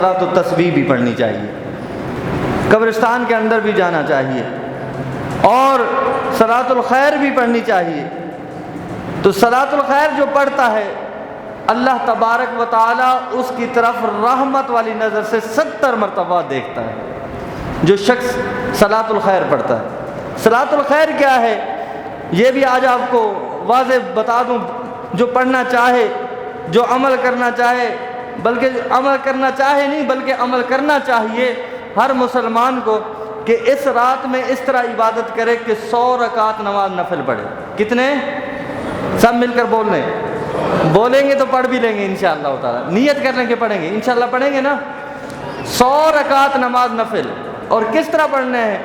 صلاۃ التسبیح بھی پڑھنی چاہیے، قبرستان کے اندر بھی جانا چاہیے اور صلاۃ الخیر بھی پڑھنی چاہیے۔ تو صلاۃ الخیر جو پڑھتا ہے اللہ تبارک و تعالی اس کی طرف رحمت والی نظر سے 70 مرتبہ دیکھتا ہے۔ جو شخص صلاۃ الخیر پڑھتا ہے، صلاۃ الخیر کیا ہے یہ بھی آج آپ کو واضح بتا دوں۔ جو پڑھنا چاہے، جو عمل کرنا چاہے، بلکہ عمل کرنا چاہے نہیں بلکہ عمل کرنا چاہیے ہر مسلمان کو کہ اس رات میں اس طرح عبادت کرے کہ 100 رکعت نماز نفل پڑھے۔ کتنے؟ سب مل کر بولیں گے تو پڑھ بھی لیں گے انشاءاللہ تعالی۔ نیت کرنے کے پڑھیں گے انشاءاللہ، پڑھیں گے نا 100 رکعت نماز نفل۔ اور کس طرح پڑھنے ہیں؟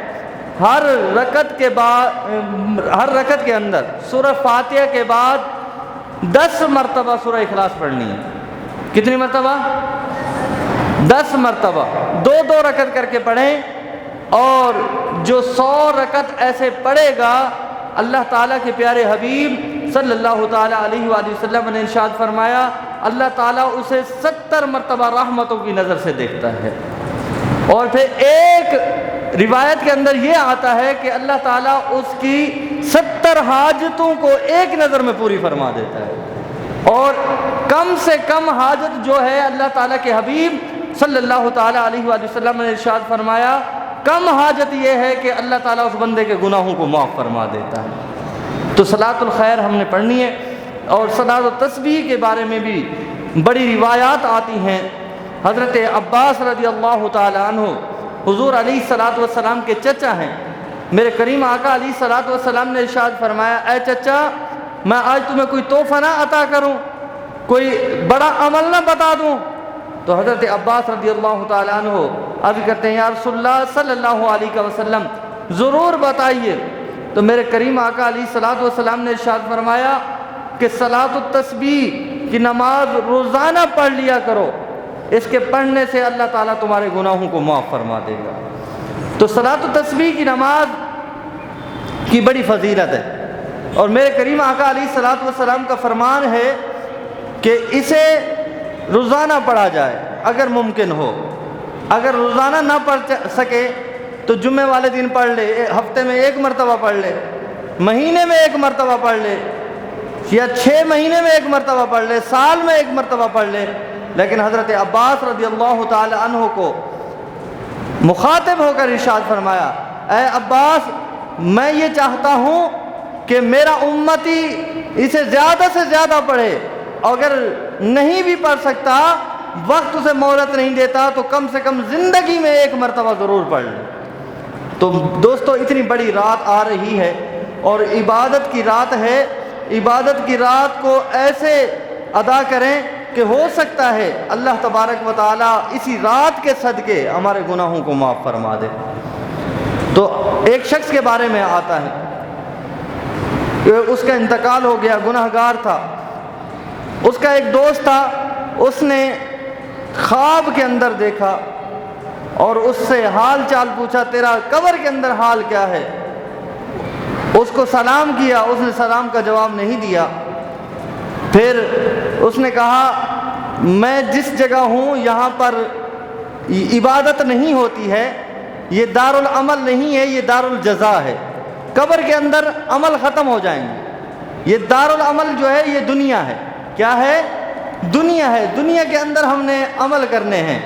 ہر رکعت کے اندر سورہ فاتحہ کے بعد 10 مرتبہ سورہ اخلاص پڑھنی ہے۔ کتنی مرتبہ؟ 10 مرتبہ، 2 رکعت کر کے پڑھیں۔ اور جو 100 رکعت ایسے پڑھے گا، اللہ تعالیٰ کے پیارے حبیب صلی اللہ تعالیٰ علیہ وآلہ وسلم نے ارشاد فرمایا اللہ تعالیٰ اسے 70 مرتبہ رحمتوں کی نظر سے دیکھتا ہے۔ اور پھر ایک روایت کے اندر یہ آتا ہے کہ اللہ تعالیٰ اس کی 70 حاجتوں کو ایک نظر میں پوری فرما دیتا ہے۔ اور کم سے کم حاجت جو ہے اللہ تعالیٰ کے حبیب صلی اللہ تعالیٰ علیہ وآلہ وسلم نے ارشاد فرمایا کم حاجت یہ ہے کہ اللہ تعالیٰ اس بندے کے گناہوں کو معاف فرما دیتا ہے۔ تو صلاۃ الخیر ہم نے پڑھنی ہے۔ اور صلاۃ التسبیح کے بارے میں بھی بڑی روایات آتی ہیں۔ حضرت عباس رضی اللہ تعالیٰ عنہ حضور علیہ الصلوۃ والسلام کے چچا ہیں۔ میرے کریم آقا علیہ الصلوۃ والسلام نے ارشاد فرمایا اے چچا، میں آج تمہیں کوئی تحفہ نہ عطا کروں، کوئی بڑا عمل نہ بتا دوں؟ تو حضرت عباس رضی اللہ تعالیٰ عنہ عرض کرتے ہیں یا رسول اللہ صلی اللہ علیہ وسلم ضرور بتائیے۔ تو میرے کریم آقا علیہ الصلوۃ والسلام نے ارشاد فرمایا کہ صلاۃ التسبیح کی نماز روزانہ پڑھ لیا کرو، اس کے پڑھنے سے اللہ تعالیٰ تمہارے گناہوں کو معاف فرما دے گا۔ تو صلاۃ التسبیح کی نماز کی بڑی فضیلت ہے، اور میرے کریم آقا علیہ الصلوۃ والسلام کا فرمان ہے کہ اسے روزانہ پڑھا جائے اگر ممکن ہو۔ اگر روزانہ نہ پڑھ سکے تو جمعے والے دن پڑھ لے، ہفتے میں 1 مرتبہ پڑھ لے، مہینے میں 1 مرتبہ پڑھ لے، یا 6 مہینے میں 1 مرتبہ پڑھ لے، سال میں 1 مرتبہ پڑھ لے۔ لیکن حضرت عباس رضی اللہ تعالی عنہ کو مخاطب ہو کر ارشاد فرمایا اے عباس، میں یہ چاہتا ہوں کہ میرا امتی اسے زیادہ سے زیادہ پڑھے، اگر نہیں بھی پڑھ سکتا، وقت اسے مہلت نہیں دیتا، تو کم سے کم زندگی میں 1 مرتبہ ضرور پڑھ لے۔ تو دوستو اتنی بڑی رات آ رہی ہے اور عبادت کی رات ہے، عبادت کی رات کو ایسے ادا کریں کہ ہو سکتا ہے اللہ تبارک و تعالیٰ اسی رات کے صدقے ہمارے گناہوں کو معاف فرما دے۔ تو ایک شخص کے بارے میں آتا ہے کہ اس کا انتقال ہو گیا، گناہگار تھا۔ اس کا ایک دوست تھا، اس نے خواب کے اندر دیکھا اور اس سے حال چال پوچھا تیرا قبر کے اندر حال کیا ہے؟ اس کو سلام کیا، اس نے سلام کا جواب نہیں دیا۔ پھر اس نے کہا میں جس جگہ ہوں یہاں پر عبادت نہیں ہوتی ہے، یہ دار العمل نہیں ہے، یہ دار الجزا ہے۔ قبر کے اندر عمل ختم ہو جائیں گے، یہ دار العمل جو ہے یہ دنیا ہے۔ کیا ہے؟ دنیا ہے۔ دنیا کے اندر ہم نے عمل کرنے ہیں،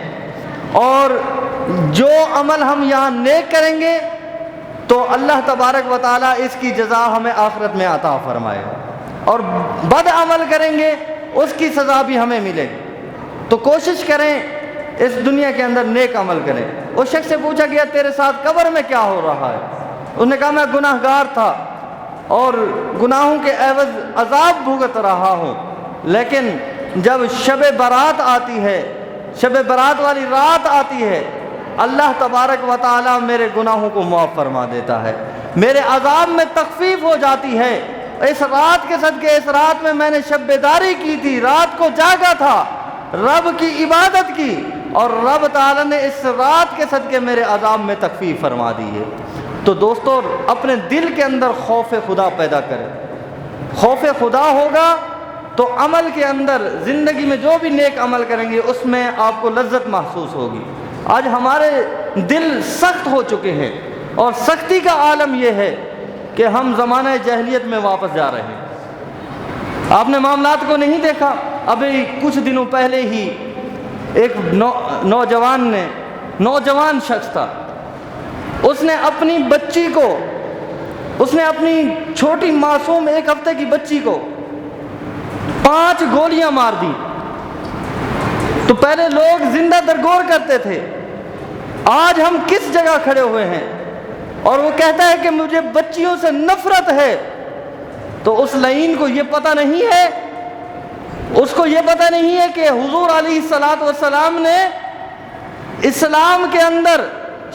اور جو عمل ہم یہاں نیک کریں گے تو اللہ تبارک و تعالیٰ اس کی جزا ہمیں آخرت میں عطا فرمائے گا، اور بد عمل کریں گے اس کی سزا بھی ہمیں ملے گی۔ تو کوشش کریں اس دنیا کے اندر نیک عمل کریں۔ اس شخص سے پوچھا گیا تیرے ساتھ قبر میں کیا ہو رہا ہے؟ اس نے کہا میں گناہگار تھا اور گناہوں کے عوض عذاب بھگت رہا ہوں، لیکن جب شب برات آتی ہے، شب برات والی رات آتی ہے، اللہ تبارک و تعالیٰ میرے گناہوں کو معاف فرما دیتا ہے، میرے عذاب میں تخفیف ہو جاتی ہے۔ اس رات کے صدقے، اس رات میں نے شب بیداری کی تھی، رات کو جاگا تھا، رب کی عبادت کی، اور رب تعالیٰ نے اس رات کے صدقے میرے عذاب میں تخفیف فرما دی ہے۔ تو دوستو اپنے دل کے اندر خوف خدا پیدا کریں۔ خوف خدا ہوگا تو عمل کے اندر زندگی میں جو بھی نیک عمل کریں گے اس میں آپ کو لذت محسوس ہوگی۔ آج ہمارے دل سخت ہو چکے ہیں، اور سختی کا عالم یہ ہے کہ ہم زمانہ جاہلیت میں واپس جا رہے ہیں۔ آپ نے معاملات کو نہیں دیکھا؟ ابھی کچھ دنوں پہلے ہی ایک نوجوان شخص تھا، اس نے اپنی بچی کو، اس نے اپنی چھوٹی معصوم 1 ہفتے کی بچی کو 5 گولیاں مار دی۔ تو پہلے لوگ زندہ درگور کرتے تھے، آج ہم کس جگہ کھڑے ہوئے ہیں؟ اور وہ کہتا ہے کہ مجھے بچیوں سے نفرت ہے۔ تو اس لعین کو یہ پتہ نہیں ہے، اس کو یہ پتہ نہیں ہے کہ حضور علیہ السلام نے اسلام کے اندر،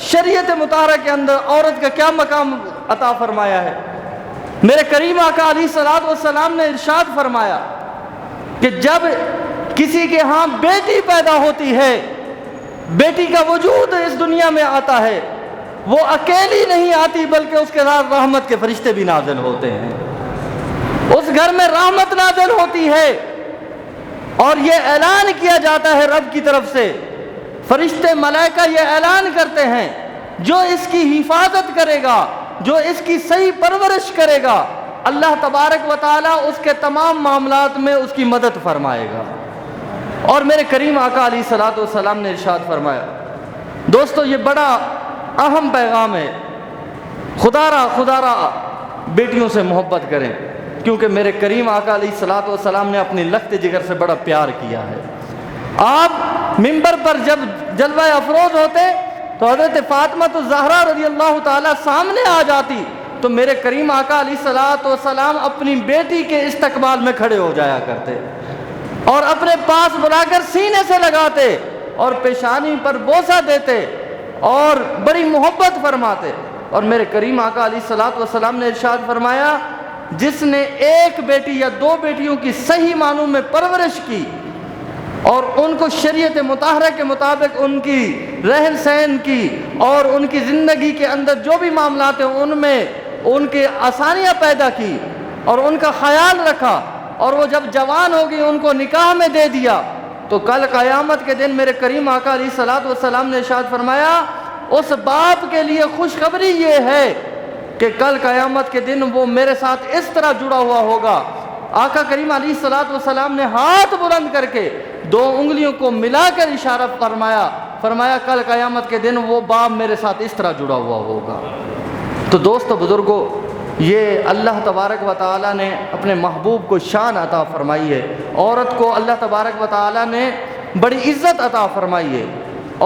شریعت مطہرہ کے اندر عورت کا کیا مقام عطا فرمایا ہے۔ میرے کریم آقا علیہ السلام نے ارشاد فرمایا کہ جب کسی کے ہاں بیٹی پیدا ہوتی ہے، بیٹی کا وجود اس دنیا میں آتا ہے، وہ اکیلی نہیں آتی بلکہ اس کے ساتھ رحمت کے فرشتے بھی نازل ہوتے ہیں۔ اس گھر میں رحمت نازل ہوتی ہے، اور یہ اعلان کیا جاتا ہے رب کی طرف سے، فرشتے ملائکہ یہ اعلان کرتے ہیں، جو اس کی حفاظت کرے گا، جو اس کی صحیح پرورش کرے گا، اللہ تبارک و تعالیٰ اس کے تمام معاملات میں اس کی مدد فرمائے گا۔ اور میرے کریم آقا علیہ السلام نے ارشاد فرمایا، دوستو یہ بڑا اہم پیغام ہے، خدا را بیٹیوں سے محبت کریں، کیونکہ میرے کریم آقا علیہ السلام نے اپنی لخت جگر سے بڑا پیار کیا ہے۔ آپ منبر پر جب جلوہ افروز ہوتے تو حضرت فاطمہ الزہرا رضی اللہ تعالیٰ سامنے آ جاتی، تو میرے کریم آقا علیہ السلام اپنی بیٹی کے استقبال میں کھڑے ہو جایا کرتے، اور اپنے پاس بلا کر سینے سے لگاتے اور پیشانی پر بوسہ دیتے اور بڑی محبت فرماتے۔ اور میرے کریم آقا علیہ السلام نے ارشاد فرمایا، جس نے 1 بیٹی یا 2 بیٹیوں کی صحیح معنوں میں پرورش کی اور ان کو شریعت مطہرہ کے مطابق ان کی رہن سہن کی اور ان کی زندگی کے اندر جو بھی معاملات ہیں ان میں ان کے آسانیاں پیدا کی اور ان کا خیال رکھا، اور وہ جب جوان ہو گئی ان کو نکاح میں دے دیا، تو کل قیامت کے دن میرے کریم آقا علیہ السلام نے ارشاد فرمایا، اس باپ کے لیے خوشخبری یہ ہے کہ کل قیامت کے دن وہ میرے ساتھ اس طرح جڑا ہوا ہوگا۔ آقا کریم علیہ السلام نے ہاتھ بلند کر کے 2 انگلیوں کو ملا کر اشارہ فرمایا کل قیامت کے دن وہ باپ میرے ساتھ اس طرح جڑا ہوا ہوگا۔ تو دوستو بزرگو، یہ اللہ تبارک و تعالیٰ نے اپنے محبوب کو شان عطا فرمائی ہے، عورت کو اللہ تبارک و تعالیٰ نے بڑی عزت عطا فرمائی ہے،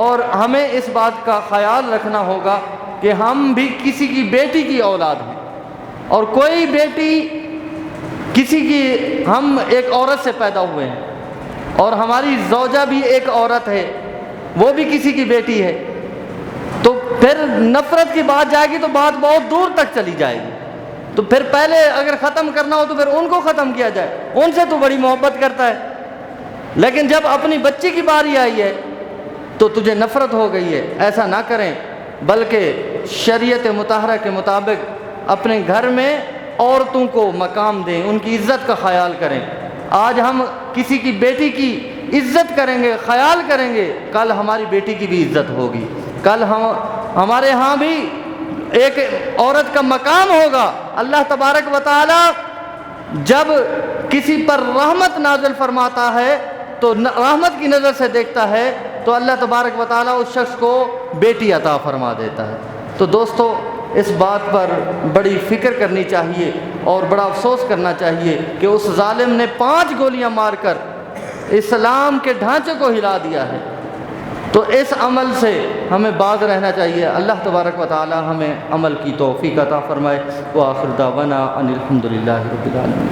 اور ہمیں اس بات کا خیال رکھنا ہوگا کہ ہم بھی کسی کی بیٹی کی اولاد ہیں، اور کوئی بیٹی کسی کی، ہم ایک عورت سے پیدا ہوئے ہیں، اور ہماری زوجہ بھی ایک عورت ہے، وہ بھی کسی کی بیٹی ہے، تو پھر نفرت کی بات جائے گی تو بات بہت دور تک چلی جائے گی۔ تو پھر پہلے اگر ختم کرنا ہو تو پھر ان کو ختم کیا جائے، ان سے تو بڑی محبت کرتا ہے، لیکن جب اپنی بچی کی باری آئی ہے تو تجھے نفرت ہو گئی ہے۔ ایسا نہ کریں، بلکہ شریعت مطہرہ کے مطابق اپنے گھر میں عورتوں کو مقام دیں، ان کی عزت کا خیال کریں۔ آج ہم کسی کی بیٹی کی عزت کریں گے، خیال کریں گے، کل ہماری بیٹی کی بھی عزت ہوگی، کل ہمارے ہاں بھی ایک عورت کا مقام ہوگا۔ اللہ تبارک و تعالی جب کسی پر رحمت نازل فرماتا ہے تو رحمت کی نظر سے دیکھتا ہے، تو اللہ تبارک و تعالی اس شخص کو بیٹی عطا فرما دیتا ہے۔ تو دوستو، اس بات پر بڑی فکر کرنی چاہیے اور بڑا افسوس کرنا چاہیے کہ اس ظالم نے 5 گولیاں مار کر اسلام کے ڈھانچے کو ہلا دیا ہے۔ تو اس عمل سے ہمیں باز رہنا چاہیے۔ اللہ تبارک و تعالی ہمیں عمل کی توفیق عطا فرمائے۔ وآخر دعوانا ان الحمد للہ رب العالمین۔